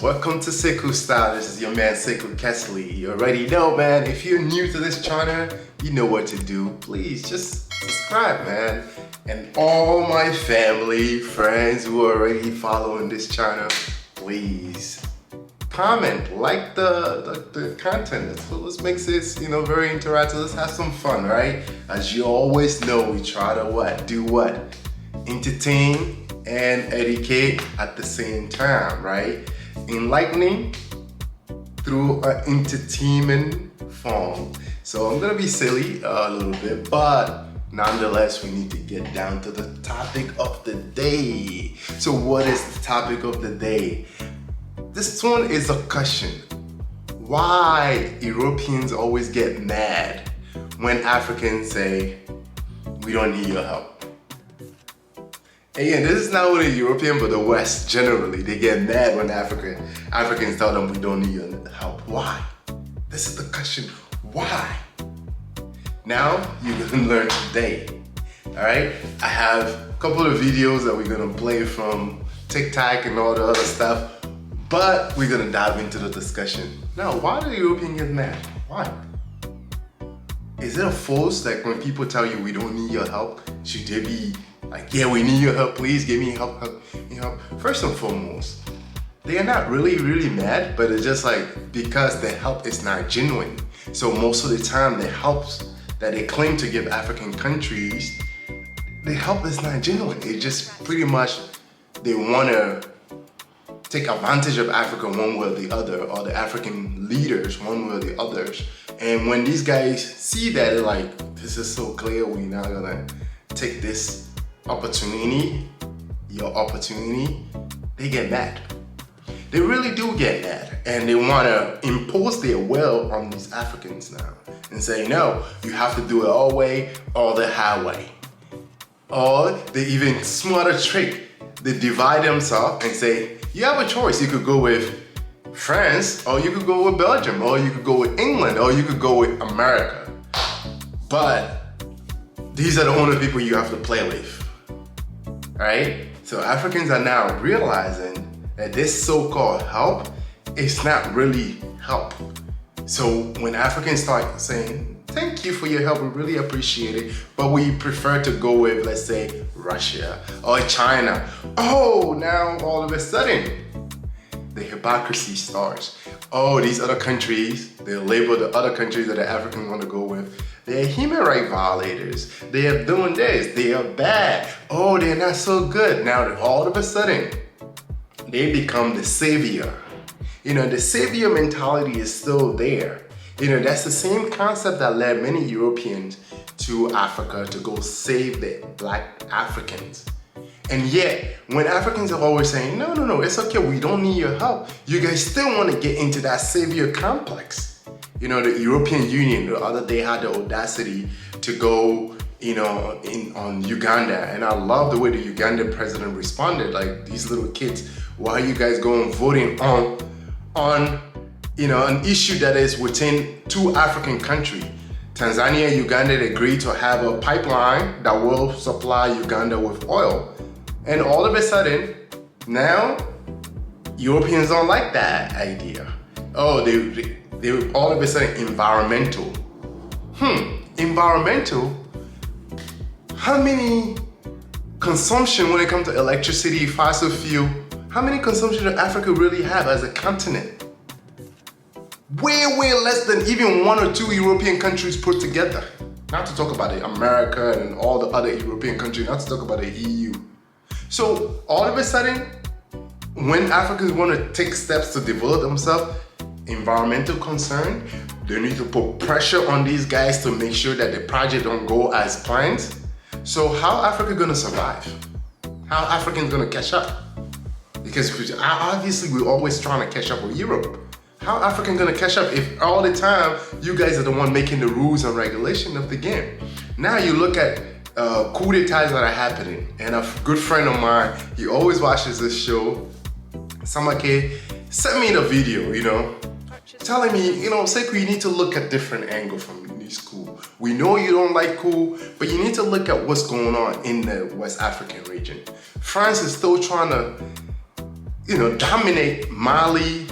welcome to Sekou Style. This is your man Sekou Kesley. You already know, man, if you're new to this channel, you know what to do. Please just subscribe, man. And all my family, friends who are already following this channel, please comment, like the content. Let's make this, very interactive. Let's have some fun, right? As you always know, we try to do what? Entertain and educate at the same time, right? Enlightening through an entertainment form. So I'm gonna be silly a little bit, but nonetheless, we need to get down to the topic of the day. So what is the topic of the day? This one is a question. Why Europeans always get mad when Africans say, we don't need your help? Again, this is not only European, but the West generally. They get mad when Africans tell them we don't need your help. Why? This is the question. Why? Now, you're gonna learn today, all right? I have a couple of videos that we're gonna play from TikTok and all the other stuff, but we're gonna dive into the discussion. Now, why do the Europeans get mad? Why? Is it a force like when people tell you we don't need your help, should they be like, yeah, we need your help, please give me help. First and foremost, they are not really mad, but it's just like because the help is not genuine. So most of the time, the helps that they claim to give African countries, the help is not genuine. It just pretty much, they want to take advantage of Africa one way or the other, or the African leaders one way or the others. And when these guys see that, they're like, this is so clear, we're not gonna take this your opportunity, they get mad. They really do get mad, and they want to impose their will on these Africans now and say, no, you have to do it our way or the highway. Or they even smarter trick, they divide themselves and say, you have a choice. You could go with France, or you could go with Belgium, or you could go with England, or you could go with America. But these are the only people you have to play with. Right? So Africans are now realizing that this so-called help is not really help. So when Africans start saying, thank you for your help, we really appreciate it, but we prefer to go with, let's say, Russia or China. Oh, now all of a sudden, the hypocrisy starts. Oh, these other countries, they label the other countries that the Africans want to go with, they're human rights violators. They are doing this, they are bad. Oh, they're not so good. Now, all of a sudden, they become the savior. The savior mentality is still there. That's the same concept that led many Europeans to Africa to go save the Black Africans. And yet, when Africans are always saying, no, it's okay, we don't need your help, you guys still want to get into that savior complex. The European Union the other day had the audacity to go, on Uganda. And I love the way the Ugandan president responded, like, these little kids, why are you guys going voting on an issue that is within two African countries? Tanzania and Uganda agreed to have a pipeline that will supply Uganda with oil. And all of a sudden, now, Europeans don't like that idea. Oh, they all of a sudden environmental. Environmental? How many consumption when it comes to electricity, fossil fuel, how many consumption does Africa really have as a continent? Way less than even one or two European countries put together. Not to talk about America and all the other European countries, not to talk about the EU. So all of a sudden, when Africans want to take steps to develop themselves, environmental concern, they need to put pressure on these guys to make sure that the project don't go as planned. So how Africa gonna survive? How Africans gonna catch up? Because obviously we're always trying to catch up with Europe. How African gonna catch up if all the time you guys are the one making the rules and regulation of the game? Now you look at coup d'etats that are happening, and a good friend of mine, he always watches this show, Samake, sent me the video, telling me, Sekou, you need to look at different angle from these coup. We know you don't like coup, but you need to look at what's going on in the West African region. France is still trying to dominate Mali,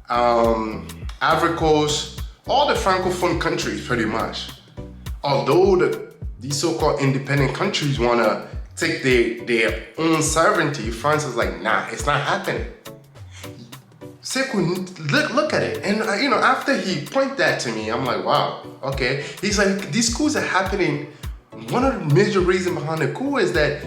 Ivory Coast, all the Francophone countries pretty much. Although these so-called independent countries want to take their own sovereignty, France is like, nah, it's not happening. Sekou, look at it. And after he pointed that to me, I'm like, wow, okay. He's like, these coups are happening. One of the major reasons behind the coup is that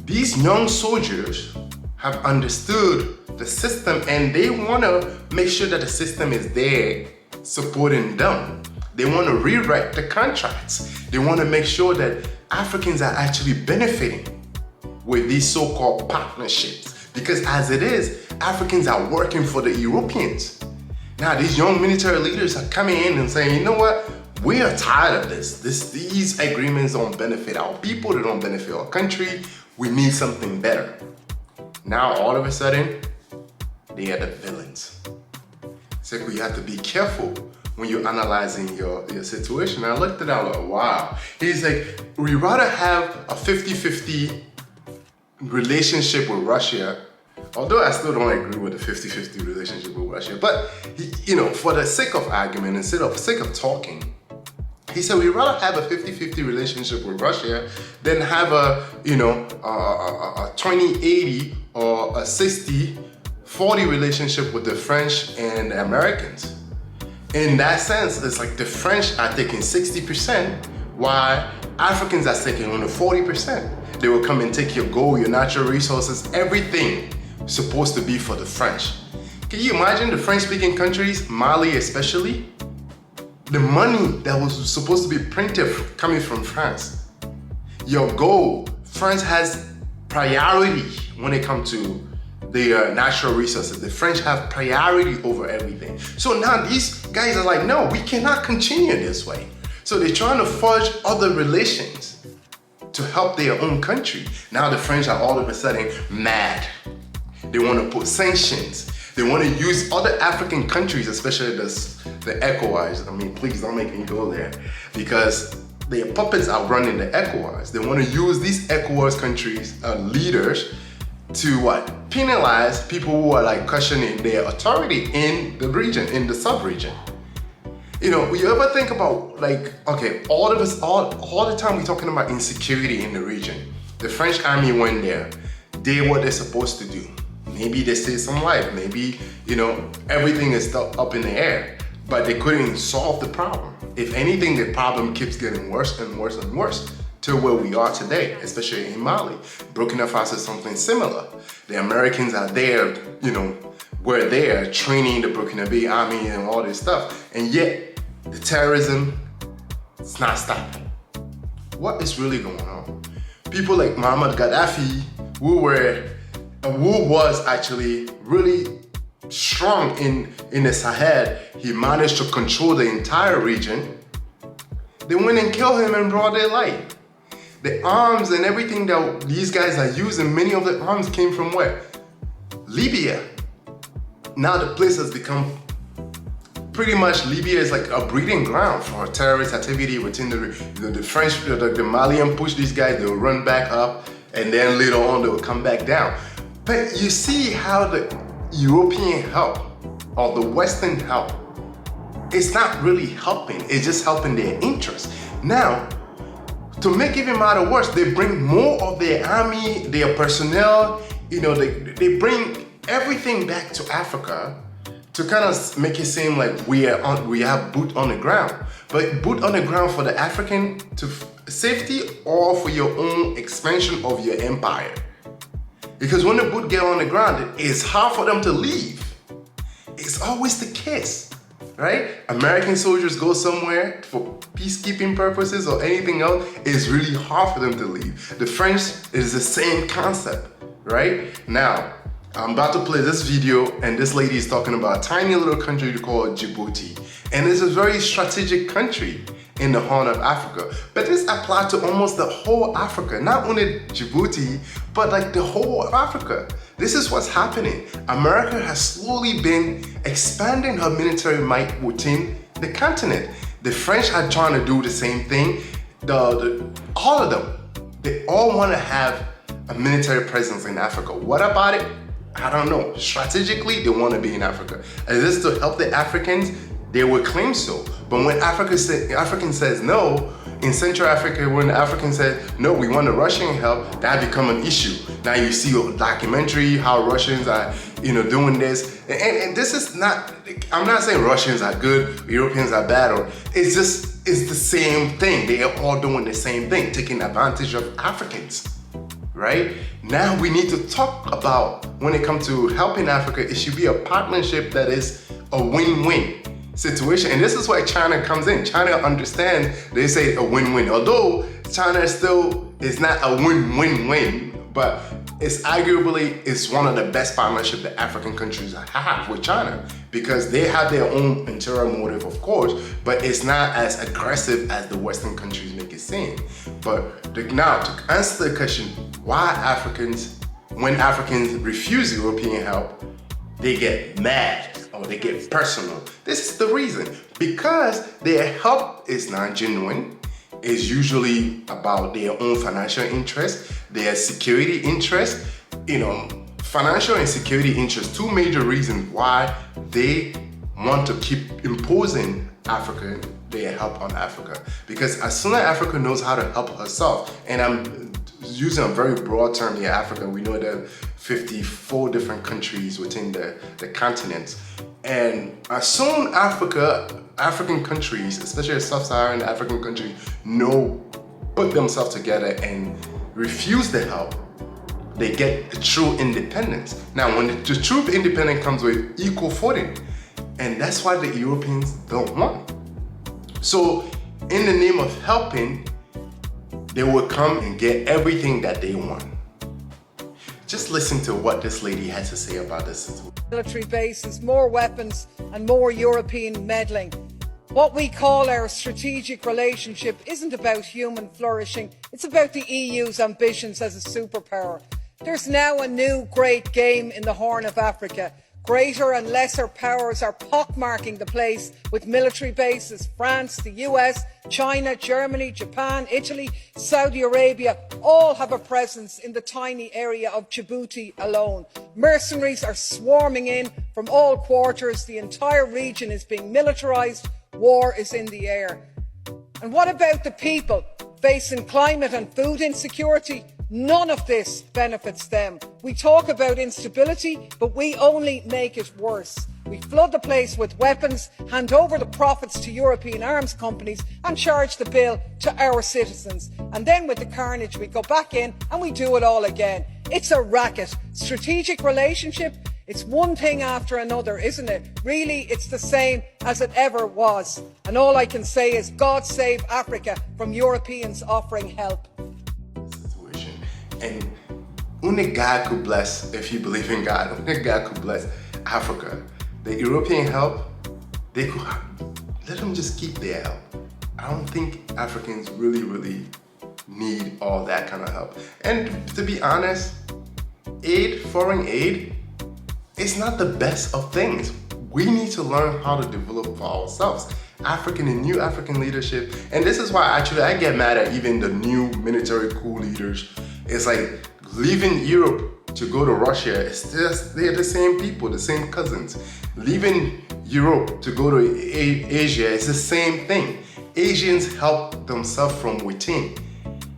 these young soldiers have understood the system and they want to make sure that the system is there supporting them. They want to rewrite the contracts. They want to make sure that Africans are actually benefiting with these so-called partnerships. Because as it is, Africans are working for the Europeans. Now these young military leaders are coming in and saying, you know what? We are tired of this. These agreements don't benefit our people. They don't benefit our country. We need something better. Now all of a sudden, they are the villains. So you have to be careful when you're analyzing your situation. I looked at it, I was like, wow. He's like, we rather have a 50-50 relationship with Russia, although I still don't agree with the 50-50 relationship with Russia, but for the sake of argument, instead of sake of talking, he said, we'd rather have a 50-50 relationship with Russia than have a 20-80 or a 60-40 relationship with the French and the Americans. In that sense, it's like the French are taking 60%, while Africans are taking only 40%. They will come and take your gold, your natural resources, everything supposed to be for the French. Can you imagine the French-speaking countries, Mali especially? The money that was supposed to be printed coming from France. Your gold, France has priority when it comes to their natural resources. The French have priority over everything. So now these guys are like, no, we cannot continue this way. So they're trying to forge other relations to help their own country. Now the French are all of a sudden mad. They want to put sanctions. They want to use other African countries, especially the ECOWAS. I mean, please don't make me go there, because their puppets are running the ECOWAS. They want to use these ECOWAS countries, leaders, to penalize people who are like questioning their authority in the region, in the sub-region. You ever think about all of us, all the time we're talking about insecurity in the region. The French army went there, did what they're supposed to do. Maybe they saved some life, maybe, everything is still up in the air, but they couldn't solve the problem. If anything, the problem keeps getting worse and worse and worse to where we are today, especially in Mali. Burkina Faso is something similar. The Americans are there, we're there training the Burkinabe army and all this stuff, and yet the terrorism, it's not stopping. What is really going on? People like Muammar Gaddafi, who was actually really strong in the Sahel, he managed to control the entire region. They went and killed him in broad daylight. The arms and everything that these guys are using, many of the arms came from where? Libya. Now the place has become pretty much, Libya is like a breeding ground for terrorist activity within the French, the Malian push these guys, they'll run back up, and then later on they'll come back down. But you see how the European help or the Western help, it's not really helping, it's just helping their interests. Now, to make even matter worse, they bring more of their army, their personnel, they bring everything back to Africa to kind of make it seem like we have boot on the ground. But boot on the ground for the African safety or for your own expansion of your empire. Because when the boot get on the ground, it's hard for them to leave. It's always the case, right? American soldiers go somewhere for peacekeeping purposes or anything else, it's really hard for them to leave. The French is the same concept, right? Now, I'm about to play this video, and this lady is talking about a tiny little country called Djibouti. And it's a very strategic country in the Horn of Africa. But this applies to almost the whole Africa, not only Djibouti, but like the whole of Africa. This is what's happening. America has slowly been expanding her military might within the continent. The French are trying to do the same thing. All of them, they all want to have a military presence in Africa. What about it? I don't know, strategically, they want to be in Africa. Is this to help the Africans? They would claim so. But when African says no, in Central Africa, when the African said, no, we want the Russian help, that become an issue. Now you see a documentary, how Russians are, doing this. And this is not, I'm not saying Russians are good, Europeans are bad, or it's the same thing. They are all doing the same thing, taking advantage of Africans, right? Now we need to talk about, when it comes to helping Africa, it should be a partnership that is a win-win situation. And this is why China comes in. China understands, they say a win-win. Although China still is not a win-win-win, but it's arguably one of the best partnerships that African countries have with China, because they have their own interior motive, of course, but it's not as aggressive as the Western countries make it seem. But now, to answer the question, why when Africans refuse European help, they get mad or they get personal. This is the reason. Because their help is not genuine, it's usually about their own financial interest, their security interest. Financial and security interest, two major reasons why they want to keep imposing their help on Africa. Because as soon as Africa knows how to help herself, and I'm using a very broad term here, Africa, we know there are 54 different countries within the continent. And as soon African countries, especially sub-Saharan African countries, put themselves together and refuse the help, they get a true independence. Now, when the true independence comes with equal footing, and that's why the Europeans don't want. So, in the name of helping, they will come and get everything that they want. Just listen to what this lady had to say about this. Military bases, more weapons, and more European meddling. What we call our strategic relationship isn't about human flourishing, it's about the EU's ambitions as a superpower. There's now a new great game in the Horn of Africa. Greater and lesser powers are pockmarking the place with military bases. France, the US, China, Germany, Japan, Italy, Saudi Arabia all have a presence in the tiny area of Djibouti alone. Mercenaries are swarming in from all quarters. The entire region is being militarised. War is in the air. And what about the people facing climate and food insecurity? None of this benefits them. We talk about instability, but we only make it worse. We flood the place with weapons, hand over the profits to European arms companies and charge the bill to our citizens. And then with the carnage, we go back in and we do it all again. It's a racket. Strategic relationship, it's one thing after another, isn't it? Really, it's the same as it ever was. And all I can say is God save Africa from Europeans offering help. And only God could bless, if you believe in God, only God could bless Africa. The European help, they could let them just keep their help. I don't think Africans really need all that kind of help. And to be honest, foreign aid, is not the best of things. We need to learn how to develop for ourselves. African and new African leadership. And this is why actually I get mad at even the new military coup leaders. It's like leaving Europe to go to Russia, they're the same people, the same cousins. Leaving Europe to go to Asia, it's the same thing. Asians help themselves from within.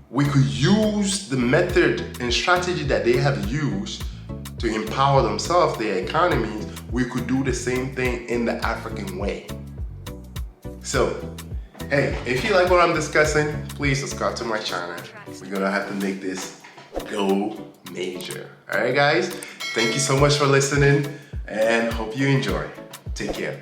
We could use the method and strategy that they have used to empower themselves, their economies. We could do the same thing in the African way. So, hey, if you like what I'm discussing, please subscribe to my channel. We're gonna have to make this go major. All right, guys? Thank you so much for listening and hope you enjoy. Take care.